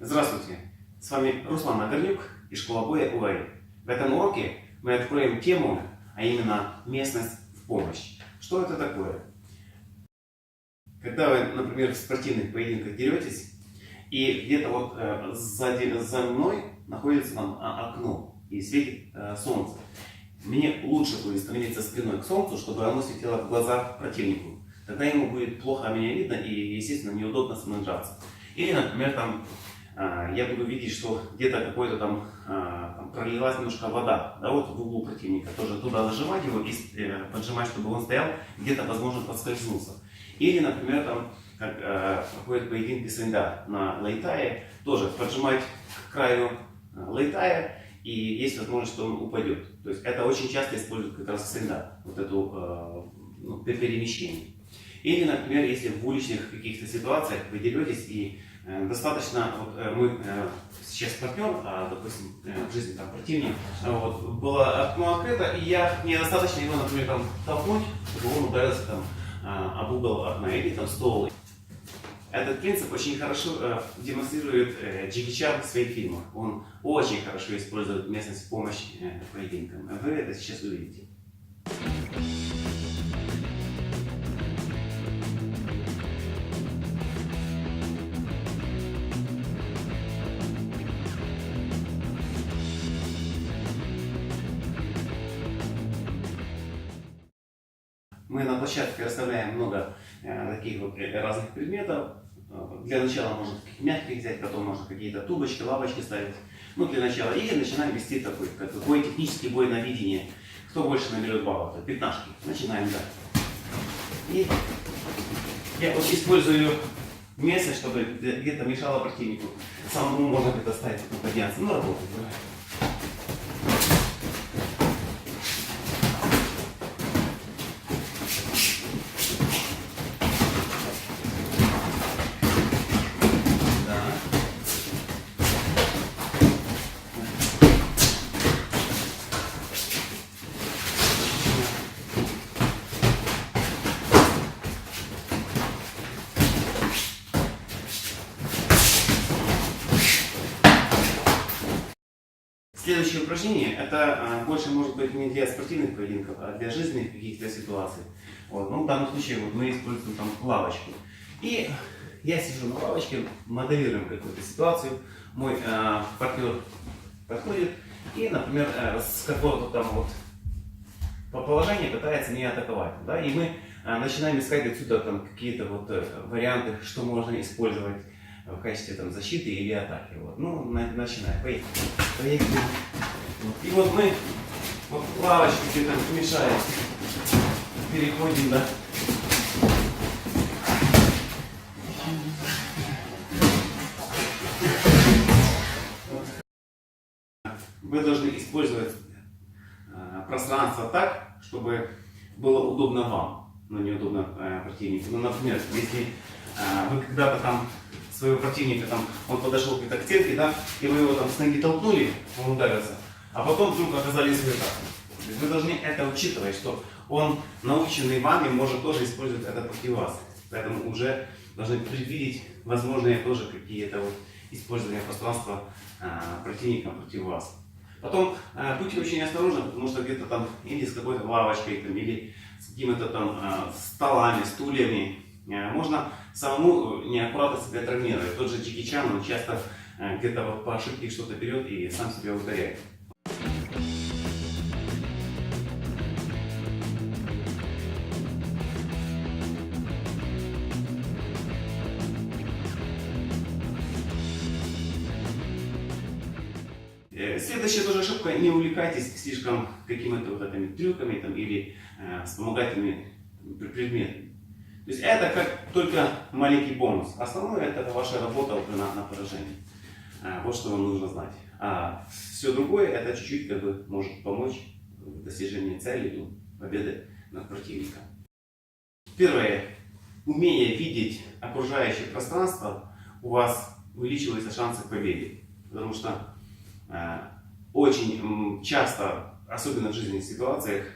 Здравствуйте, с вами Руслан Нагорнюк из школы боя УАИ. В этом уроке мы откроем тему, а именно местность в помощь. Что это такое? Когда вы, например, в спортивных поединках деретесь, и где-то вот за мной находится там окно и светит солнце. Мне лучше будет становиться спиной к солнцу, чтобы оно светило в глаза противнику. Тогда ему будет плохо меня видно и, естественно, неудобно со мной драться. Или, например, там, я буду видеть, что где-то какой-то там пролилась немножко вода, да, вот в углу противника. Тоже туда нажимать его и поджимать, чтобы он стоял, где-то, возможно, подскользнулся. Или, например, там, как проходят поединки свинга на лайтае, тоже поджимать к краю лайтая, и есть возможность, что он упадет. То есть это очень часто используют как раз свинга, вот эту перемещение. Или, например, если в уличных каких-то ситуациях вы деретесь и достаточно, вот мы сейчас партнер, допустим, в жизни там противник, вот, было окно открыто, и мне достаточно его, например, там толкнуть, чтобы он ударился там об угол окна или там стол. Этот принцип очень хорошо демонстрирует Джеки Чан в своих фильмах. Он очень хорошо использует местность в помощь поединкам. Вы это сейчас увидите. Мы на площадке расставляем много таких вот разных предметов. Для начала можно мягких взять, потом можно какие-то тубочки, лавочки ставить. Ну, для начала. И начинаем вести такой технический бой на видение. Кто больше наберет баллов? Это пятнашки. Начинаем, да. И я вот использую место, чтобы где-то мешало противнику. Самому можно где-то ставить, подняться. Ну, работает. Следующее упражнение, это больше может быть не для спортивных поединков, а для жизненных каких-то ситуаций. Вот. Ну, в данном случае вот мы используем там лавочку. И я сижу на лавочке, моделируем какую-то ситуацию. Мой партнер подходит и, например, с какого-то там вот по положению пытается меня атаковать. Да? И мы начинаем искать отсюда там какие-то вот варианты, что можно использовать в качестве там защиты или атаки. Вот. Ну, начинаем. Поехали. Вот. И вот мы вот лавочку где-то мешаем. Переходим, да. Вы должны использовать пространство так, чтобы было удобно вам, но неудобно противнику. Ну, например, если вы когда-то там своего противника, там, он подошел где-то к стенке, да, и вы его там с ноги толкнули, он ударился, а потом вдруг оказались вы так. Вы должны это учитывать, что он, наученный вами, может тоже использовать это против вас. Поэтому уже должны предвидеть возможные тоже какие-то вот использования пространства противником против вас. Потом будьте очень осторожны, потому что где-то там или с какой-то лавочкой, там, или с какими-то там столами, стульями, можно самому неаккуратно себя травмировать. Тот же Джеки Чан, он часто где-то вот по ошибке что-то берет и сам себя ударяет. Следующая тоже ошибка: не увлекайтесь слишком какими-то вот этими трюками там, или вспомогательными предметами. То есть это как только маленький бонус. Основное это ваша работа уже на поражение. Вот что вам нужно знать. А все другое это чуть-чуть как бы может помочь в достижении цели, победы над противником. Первое. Умея видеть окружающее пространство, у вас увеличиваются шансы к победе. Потому что очень часто, особенно в жизненных ситуациях,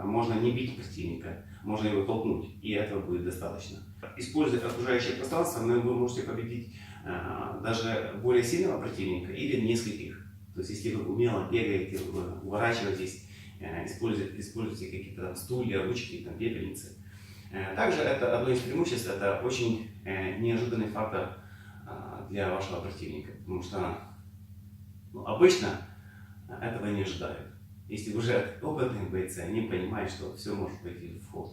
можно не бить противника, можно его толкнуть, и этого будет достаточно. Используя окружающее пространство, вы можете победить даже более сильного противника или нескольких. То есть, если вы умело бегаете, вы уворачиваетесь, используете какие-то там стулья, ручки, там, пепельницы. Также это одно из преимуществ, это очень неожиданный фактор для вашего противника, потому что обычно этого не ожидают. Если уже опытные бойцы, они понимают, что все может пойти в ход.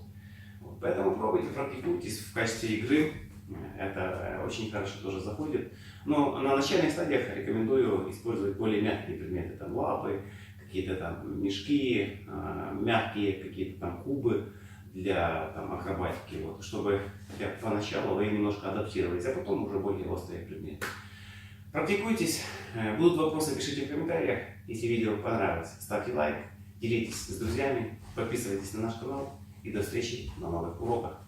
Вот. Поэтому пробуйте, практикуйтесь в качестве игры. Это очень хорошо тоже заходит. Но на начальных стадиях рекомендую использовать более мягкие предметы. Там лапы, какие-то там мешки, мягкие какие-то там кубы для там, акробатики. Вот, чтобы поначалу вы немножко адаптировались, а потом уже более острые предметы. Практикуйтесь. Будут вопросы, пишите в комментариях. Если видео понравилось, ставьте лайк, делитесь с друзьями, подписывайтесь на наш канал и до встречи на новых уроках.